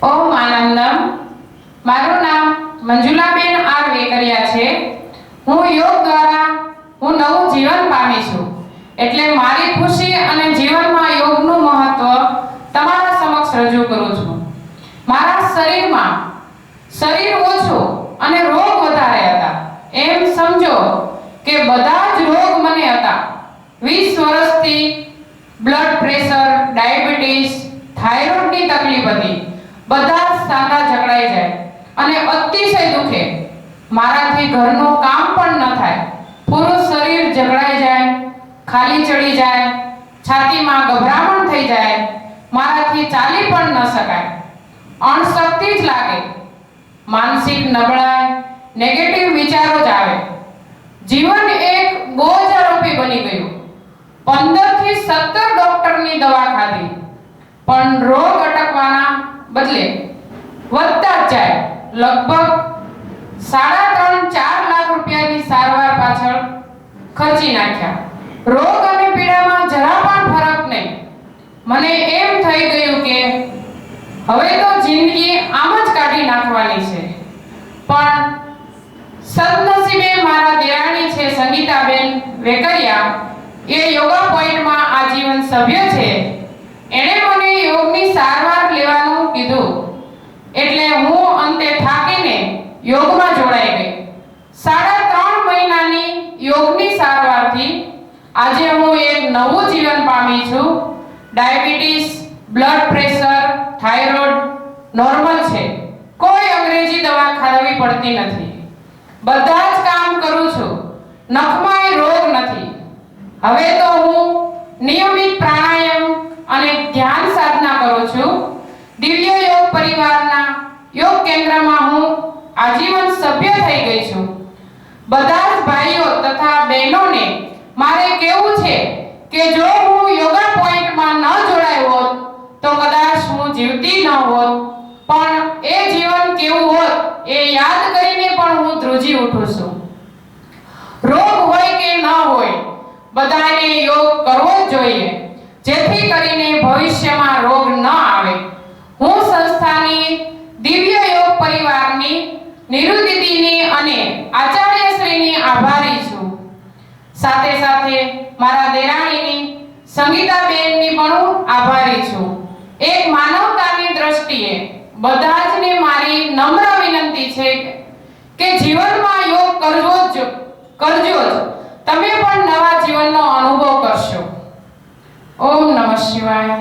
ઓમ આનંદમ. મારું નામ મંજુલાબેન આર વેકરિયા છે. હું યોગ દ્વારા નવું જીવન પામી છું. એટલે મારી ખુશી અને જીવનમાં યોગનું મહત્વ તમારા સમક્ષ રજૂ કરું છું. મારા શરીરમાં શરીર ઓછું અને રોગ વધારે હતા. એમ સમજો કે બધા જ રોગ મને હતા. 20 વર્ષથી બ્લડ પ્રેશર, ડાયાબિટીસ, થાઇરોઇડની તકલીફ હતી. બધા સાંધા જકડાઈ જાય અને અતિશય દુખે. મારાથી ઘરનું કામ પણ ન થાય. પૂરું શરીર જકડાઈ જાય, ખાલી ચડી જાય, છાતીમાં ગભરામણ થઈ જાય. મારાથી ચાલી પણ ન શકાય. અણશક્તિ જ લાગે. માનસિક નબળાઈ, નેગેટિવ વિચારો જ આવે. જીવન એક બોજારૂપી બની ગયું. 15 થી 17 ડોક્ટરની દવા ખાધી, પણ રોગ અટકવાના બદલે વધતા જ જાય. લગભગ 3.5-4 લાખ રૂપિયાની સારવાર પાછળ ખર્ચી નાખ્યા. રોગ અને પીડામાં જરા પણ ફરક નહીં. મને એમ થઈ ગયું કે હવે તો જિંદગી આમ જ કાઢી નાખવાની છે. પણ સદનસીબે મારા દેરાણી છે સંગીતાબેન વેકરિયા, એ યોગા પોઈન્ટમાં આજીવન સભ્ય છે. એણે મને યોગની સારવાર લેવાનું કીધું. એટલે હું અંતે થાકીને યોગમાં જોડાઈ ગઈ. 3.5 મહિનાની યોગની સારવારથી આજે હું એક નવું જીવન પામી છું. Diabetes, blood pressure, thyroid normal છે. કોઈ અંગ્રેજી દવા ખાવી પડતી નથી. બધા જ કામ કરું છું. નખમાં રોગ નથી. હવે તો હું નિયમિત પ્રાણાયામ અને ધ્યાન સાધના કરું છું. દિવ્ય યોગ પરિવારના યોગ કેન્દ્રમાં હું આજીવન સભ્ય થઈ ગઈ છું. બધા જ ભાઈઓ તથા બહેનોને મારે કહેવું છે કે જો હું યોગા પોઈન્ટમાં ન જોડાઈ હોત તો કદાચ હું જીવતી ન હોત. પણ એ જીવન કેવું હોત એ યાદ કરીને પણ હું ધ્રુજી ઉઠું છું. રોગ હોય કે ન હોય, બધાને યોગ કરવો જ જોઈએ, જેથી કરીને ભવિષ્યમાં રોગ ન આવે. હું સંસ્થાની દિવ્ય યોગ પરિવારની નીરુ દીદીની અને આચાર્યશ્રીની આભારી છું. સાથે સાથે મારા દેરાણીની સંગીતાબેનની પણ હું આભારી છું. એક માનવતાની દ્રષ્ટિએ બધા જને મારી નમ્ર વિનંતી છે કે જીવનમાં યોગ કરજો જ. તમે પણ નવા જીવનનો અનુભવ કરશો. ઓમ નમઃ શિવાય.